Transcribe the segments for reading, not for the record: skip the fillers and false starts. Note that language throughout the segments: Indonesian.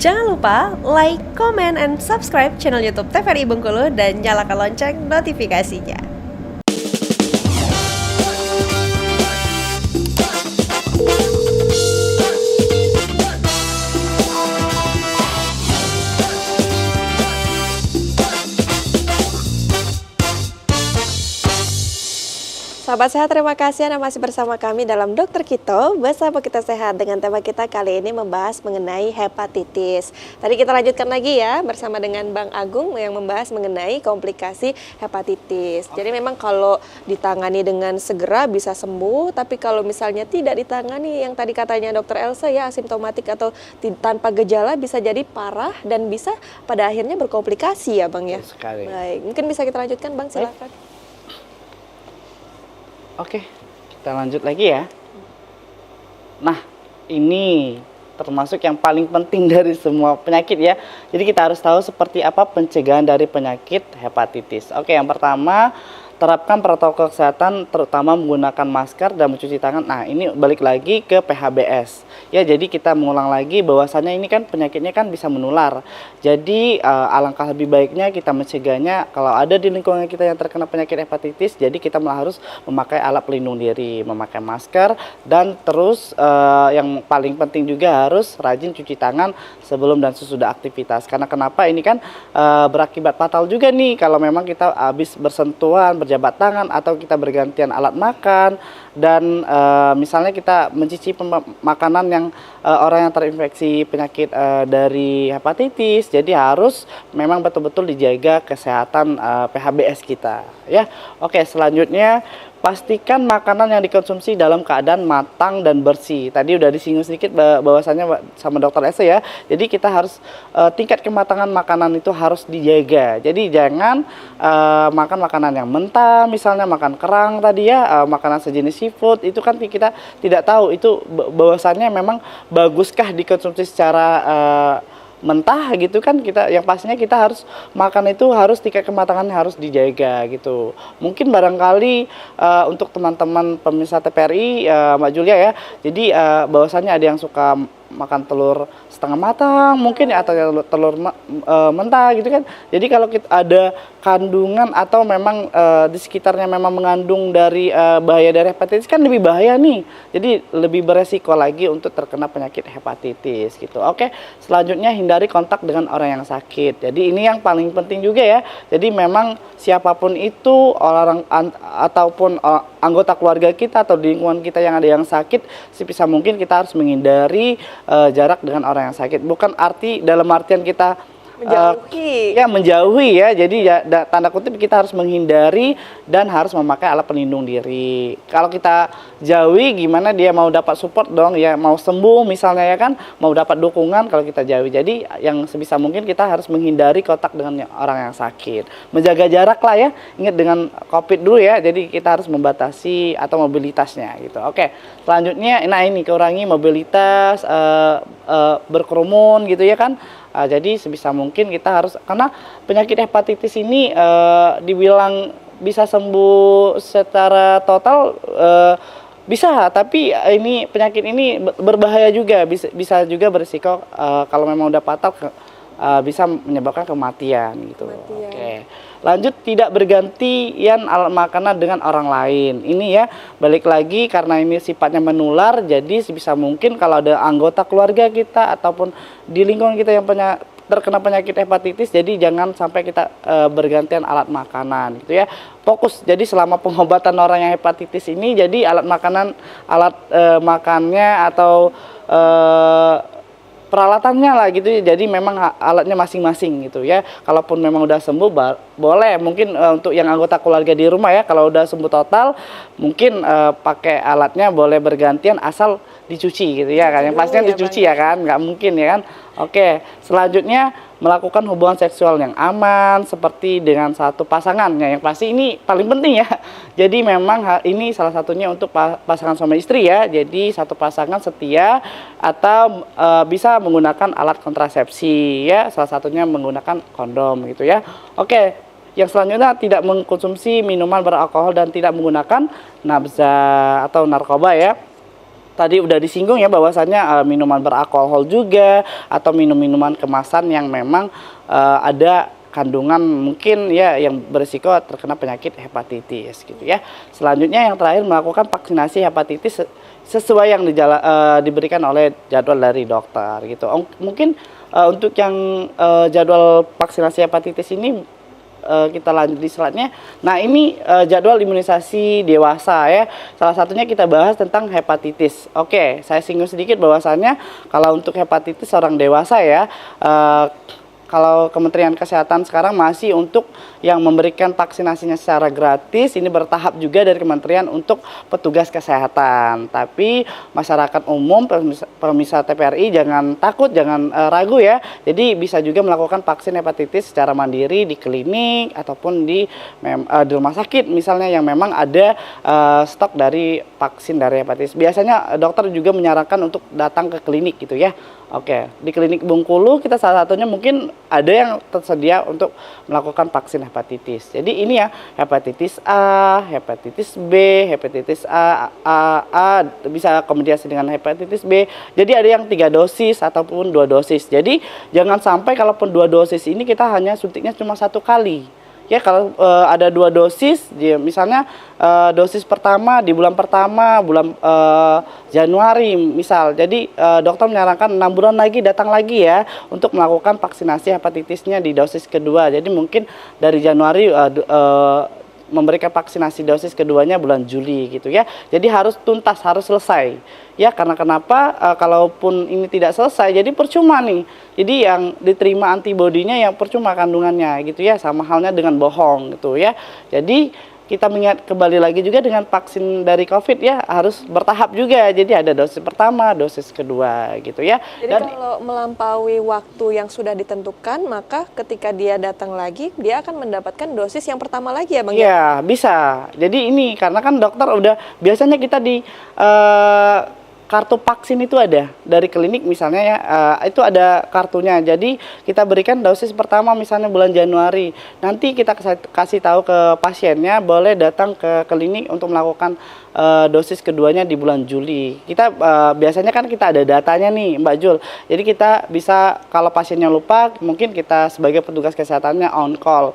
Jangan lupa like, comment, and subscribe channel YouTube TVRI Bengkulu dan nyalakan lonceng notifikasinya. Sahabat sehat, terima kasih Anda masih bersama kami dalam Dokter Kito. Bersama Kita Sehat dengan tema kita kali ini membahas mengenai hepatitis. Tadi kita lanjutkan lagi ya bersama dengan Bang Agung yang membahas mengenai komplikasi hepatitis. Jadi memang kalau ditangani dengan segera bisa sembuh, tapi kalau misalnya tidak ditangani yang tadi katanya Dokter Elsa ya asimptomatik atau tanpa gejala bisa jadi parah dan bisa pada akhirnya berkomplikasi ya Bang ya. Sekali. Baik, mungkin bisa kita lanjutkan Bang, silakan. Oke, kita lanjut lagi ya. Nah, ini termasuk yang paling penting dari semua penyakit ya. Jadi kita harus tahu seperti apa pencegahan dari penyakit hepatitis. Oke, yang pertama, terapkan protokol kesehatan terutama menggunakan masker dan mencuci tangan. Nah, ini balik lagi ke PHBS. Ya, jadi kita mengulang lagi bahwasannya ini kan penyakitnya kan bisa menular. Jadi alangkah lebih baiknya kita mencegahnya kalau ada di lingkungan kita yang terkena penyakit hepatitis. Jadi kita malah harus memakai alat pelindung diri, memakai masker, dan terus yang paling penting juga harus rajin cuci tangan sebelum dan sesudah aktivitas. Karena kenapa ini kan berakibat fatal juga nih kalau memang kita habis bersentuhan, berjabat tangan, atau kita bergantian alat makan, dan misalnya kita mencicipi makanan yang orang yang terinfeksi penyakit dari hepatitis. Jadi harus memang betul-betul dijaga kesehatan PHBS kita ya. Oke, selanjutnya pastikan makanan yang dikonsumsi dalam keadaan matang dan bersih. Tadi udah disinggung sedikit bahwasannya sama Dokter Ese ya. Jadi kita harus tingkat kematangan makanan itu harus dijaga. Jadi jangan makan makanan yang mentah, misalnya makan kerang tadi ya, makanan sejenis seafood itu kan kita tidak tahu itu bahwasannya memang baguskah dikonsumsi secara mentah gitu kan. Kita yang pastinya kita harus makan itu harus tingkat kematangannya harus dijaga gitu. Mungkin barangkali untuk teman-teman pemirsa TVRI Mbak Julia ya, jadi bahwasannya ada yang suka makan telur setengah matang mungkin ya, atau telur mentah gitu kan. Jadi kalau kita ada kandungan atau memang di sekitarnya memang mengandung dari bahaya dari hepatitis kan lebih bahaya nih. Jadi lebih beresiko lagi untuk terkena penyakit hepatitis gitu. Oke, selanjutnya hindari kontak dengan orang yang sakit. Jadi ini yang paling penting juga ya. Jadi memang siapapun itu orang ataupun anggota keluarga kita atau di lingkungan kita yang ada yang sakit, sebisa mungkin kita harus menghindari jarak dengan orang yang sakit. Bukan arti dalam artian kita menjauhi ya. Jadi ya, tanda kutip kita harus menghindari dan harus memakai alat pelindung diri. Kalau kita jauhi gimana dia mau dapat support dong ya, mau sembuh misalnya ya kan, mau dapat dukungan kalau kita jauhi. Jadi yang sebisa mungkin kita harus menghindari kontak dengan orang yang sakit. Menjaga jarak lah ya. Ingat dengan Covid dulu ya. Jadi kita harus membatasi atau mobilitasnya gitu. Oke. Selanjutnya nah ini kurangi mobilitas, berkerumun gitu ya kan. Jadi sebisa mungkin kita harus, karena penyakit hepatitis ini dibilang bisa sembuh secara total bisa, tapi ini penyakit ini berbahaya juga, bisa juga berisiko kalau memang udah fatal bisa menyebabkan kematian gitu. Oke. Lanjut, tidak bergantian alat makanan dengan orang lain. Ini ya, balik lagi karena ini sifatnya menular, jadi sebisa mungkin kalau ada anggota keluarga kita ataupun di lingkungan kita yang terkena penyakit hepatitis, jadi jangan sampai kita bergantian alat makanan gitu ya. Fokus, jadi selama pengobatan orang yang hepatitis ini, jadi alat makannya atau peralatannya lah gitu ya. Jadi memang alatnya masing-masing gitu ya. Kalaupun memang udah sembuh boleh mungkin untuk yang anggota keluarga di rumah ya, kalau udah sembuh total mungkin pakai alatnya boleh bergantian asal dicuci gitu ya kan. Yang pastinya dicuci ya kan, nggak mungkin ya kan. Oke, selanjutnya melakukan hubungan seksual yang aman seperti dengan satu pasangan. Yang pasti ini paling penting ya. Jadi memang ini salah satunya untuk pasangan suami istri ya. Jadi satu pasangan setia atau bisa menggunakan alat kontrasepsi ya. Salah satunya menggunakan kondom gitu ya. Oke. Yang selanjutnya tidak mengkonsumsi minuman beralkohol dan tidak menggunakan nabza atau narkoba ya. tadi udah disinggung ya bahwasannya minuman beralkohol juga atau minuman kemasan yang memang ada kandungan mungkin ya yang berisiko terkena penyakit hepatitis gitu ya. Selanjutnya yang terakhir melakukan vaksinasi hepatitis sesuai yang diberikan oleh jadwal dari dokter gitu. Mungkin untuk yang jadwal vaksinasi hepatitis ini kita lanjut di slide-nya. Nah, ini jadwal imunisasi dewasa ya. Salah satunya kita bahas tentang hepatitis. Oke, saya singgung sedikit bahwasannya kalau untuk hepatitis orang dewasa ya, kalau Kementerian Kesehatan sekarang masih untuk yang memberikan vaksinasinya secara gratis, ini bertahap juga dari kementerian untuk petugas kesehatan. Tapi masyarakat umum, pemirsa TPRI jangan takut, jangan ragu ya. Jadi bisa juga melakukan vaksin hepatitis secara mandiri di klinik ataupun di rumah sakit misalnya yang memang ada stok dari vaksin dari hepatitis. Biasanya dokter juga menyarankan untuk datang ke klinik gitu ya. Oke, di klinik Bengkulu kita salah satunya mungkin ada yang tersedia untuk melakukan vaksin hepatitis. Jadi ini ya, hepatitis A, hepatitis B, hepatitis A bisa kombinasi dengan hepatitis B. Jadi ada yang 3 dosis ataupun 2 dosis. Jadi jangan sampai kalaupun 2 dosis ini kita hanya suntiknya cuma 1 kali. Ya kalau ada 2 dosis, misalnya dosis pertama di bulan pertama bulan Januari misal, jadi dokter menyarankan 6 bulan lagi datang lagi ya untuk melakukan vaksinasi hepatitisnya di dosis kedua. Jadi mungkin dari Januari memberikan vaksinasi dosis keduanya bulan Juli gitu ya. Jadi harus tuntas, harus selesai. Ya karena kenapa kalaupun ini tidak selesai jadi percuma nih. Jadi yang diterima antibodinya yang percuma kandungannya gitu ya, sama halnya dengan bohong gitu ya. Jadi kita mengingat kembali lagi juga dengan vaksin dari COVID ya, harus bertahap juga. Jadi ada dosis pertama, dosis kedua gitu ya. Jadi kalau melampaui waktu yang sudah ditentukan, maka ketika dia datang lagi, dia akan mendapatkan dosis yang pertama lagi ya Bang? Ya, bisa. Jadi ini karena kan dokter udah, biasanya kita di kartu vaksin itu ada dari klinik misalnya ya, itu ada kartunya. Jadi kita berikan dosis pertama misalnya bulan Januari. Nanti kita kasih tahu ke pasiennya boleh datang ke klinik untuk melakukan dosis keduanya di bulan Juli. Kita biasanya kan kita ada datanya nih Mbak Jul. Jadi kita bisa kalau pasiennya lupa, mungkin kita sebagai petugas kesehatannya on call,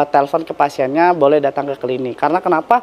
telepon ke pasiennya boleh datang ke klinik. Karena kenapa?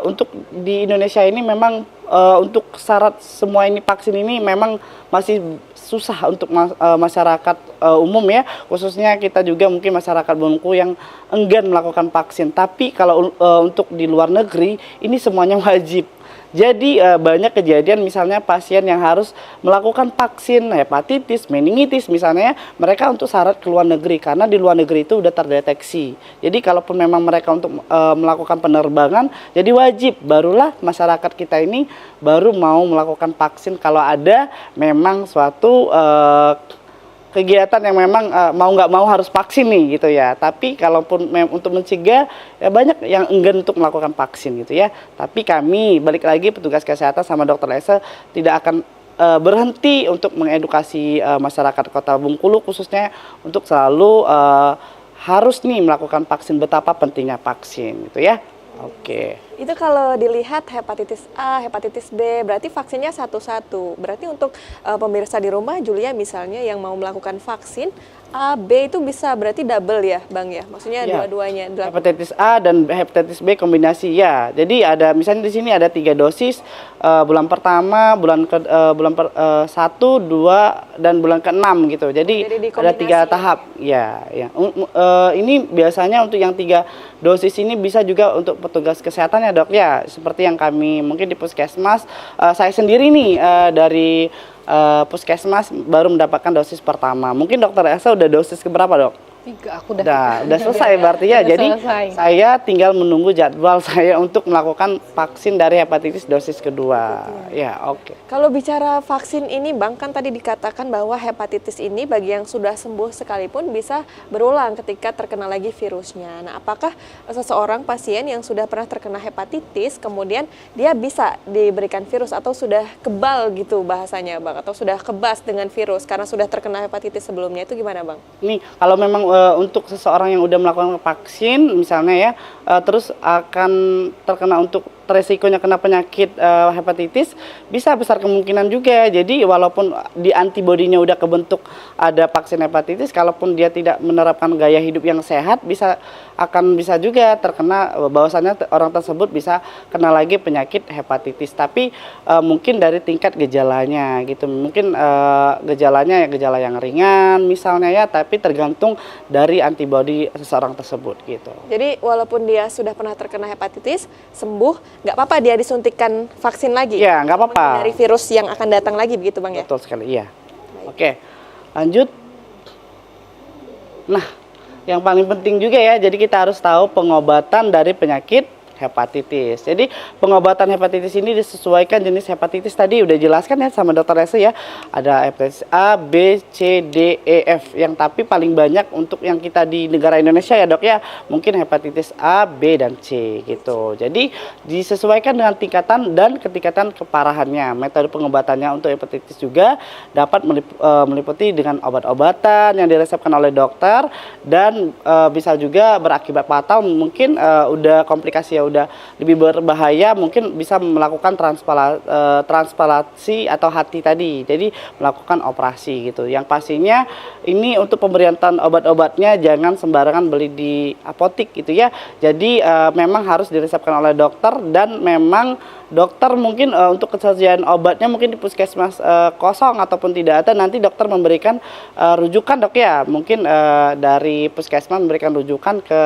Untuk di Indonesia ini memang untuk syarat semua ini vaksin ini memang masih susah untuk masyarakat umum ya, khususnya kita juga mungkin masyarakat Bengkulu yang enggan melakukan vaksin. Tapi kalau untuk di luar negeri ini semuanya wajib. Jadi banyak kejadian misalnya pasien yang harus melakukan vaksin hepatitis, meningitis misalnya, mereka untuk syarat ke luar negeri karena di luar negeri itu udah terdeteksi. Jadi kalaupun memang mereka untuk melakukan penerbangan, jadi wajib, barulah masyarakat kita ini baru mau melakukan vaksin kalau ada memang suatu kegiatan yang memang mau nggak mau harus vaksin nih gitu ya. Tapi kalaupun untuk mencegah ya banyak yang enggan untuk melakukan vaksin gitu ya. Tapi kami balik lagi petugas kesehatan sama Dokter Lesa tidak akan berhenti untuk mengedukasi masyarakat Kota Bengkulu khususnya untuk selalu harus nih melakukan vaksin, betapa pentingnya vaksin gitu ya. Oke. Itu kalau dilihat hepatitis A, hepatitis B, berarti vaksinnya satu-satu. Berarti untuk pemirsa di rumah, Julia misalnya yang mau melakukan vaksin, A, B itu bisa berarti double ya Bang ya? Maksudnya Ya, dua-duanya. hepatitis A dan hepatitis B kombinasi ya. Jadi ada misalnya di sini ada 3 dosis bulan pertama, bulan 1, 2 dan bulan ke-6 gitu. Jadi ada 3 tahap. Ya, ya. Ini biasanya untuk yang 3 dosis ini bisa juga untuk petugas kesehatan ya Dok ya. Seperti yang kami mungkin di Puskesmas, saya sendiri nih dari Puskesmas baru mendapatkan dosis pertama. Mungkin Dokter Elsa udah dosis keberapa Dok? 3, aku udah selesai berarti ya. Udah Jadi selesai. saya tinggal menunggu jadwal saya untuk melakukan vaksin dari hepatitis dosis kedua. Ya, oke. Kalau bicara vaksin ini Bang, kan tadi dikatakan bahwa hepatitis ini bagi yang sudah sembuh sekalipun bisa berulang ketika terkena lagi virusnya. Nah, apakah seseorang pasien yang sudah pernah terkena hepatitis kemudian dia bisa diberikan virus atau sudah kebal gitu bahasanya Bang, atau sudah kebas dengan virus karena sudah terkena hepatitis sebelumnya, itu gimana Bang? Nih, kalau memang untuk seseorang yang udah melakukan vaksin misalnya ya, terus akan terkena untuk resikonya kena penyakit hepatitis, bisa besar kemungkinan juga. Jadi walaupun di antibodinya udah kebentuk ada vaksin hepatitis, kalaupun dia tidak menerapkan gaya hidup yang sehat, akan bisa juga terkena, bahwasannya orang tersebut bisa kena lagi penyakit hepatitis. Tapi mungkin dari tingkat gejalanya gitu, mungkin gejalanya ya gejala yang ringan misalnya ya, tapi tergantung dari antibodi seseorang tersebut gitu. Jadi walaupun dia sudah pernah terkena hepatitis, sembuh, nggak apa-apa dia disuntikkan vaksin lagi? Iya, nggak apa-apa. Dari virus yang akan datang lagi begitu Bang ya? Betul sekali, iya. Oke, lanjut. Nah, yang paling penting juga ya, jadi kita harus tahu pengobatan dari penyakit hepatitis. Jadi pengobatan hepatitis ini disesuaikan jenis hepatitis, tadi udah jelaskan ya sama dokter Lese ya. Ada hepatitis A, B, C, D, E, F. Yang tapi paling banyak untuk yang kita di negara Indonesia ya dok ya, mungkin hepatitis A, B, dan C gitu. Jadi disesuaikan dengan tingkatan dan ketingkatan keparahannya. Metode pengobatannya untuk hepatitis juga dapat meliputi dengan obat-obatan yang diresepkan oleh dokter, dan bisa juga berakibat fatal, mungkin udah komplikasi ya udah lebih berbahaya, mungkin bisa melakukan transplantasi atau hati tadi, jadi melakukan operasi gitu. Yang pastinya ini untuk pemberian obat-obatnya jangan sembarangan beli di apotik gitu ya, jadi memang harus diresepkan oleh dokter, dan memang dokter mungkin untuk ketersediaan obatnya mungkin di puskesmas kosong ataupun tidak ada, nanti dokter memberikan rujukan dok ya, mungkin dari puskesmas memberikan rujukan ke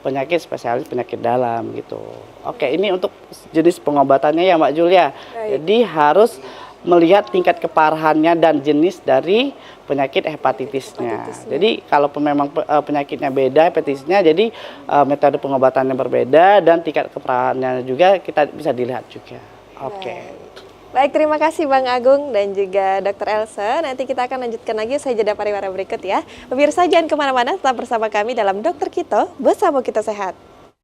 penyakit spesialis penyakit dalam gitu. Oke, ini untuk jenis pengobatannya ya Mbak Julia. Jadi harus melihat tingkat keparahannya dan jenis dari penyakit hepatitisnya. Jadi kalau memang penyakitnya beda, hepatitisnya, jadi metode pengobatannya berbeda dan tingkat keparahannya juga kita bisa dilihat juga. Oke. Baik, terima kasih Bang Agung dan juga Dr. Elsa. Nanti kita akan lanjutkan lagi usai jeda pariwara berikut ya. Pemirsa jangan kemana-mana, tetap bersama kami dalam Dokter Kito, bersama kita sehat.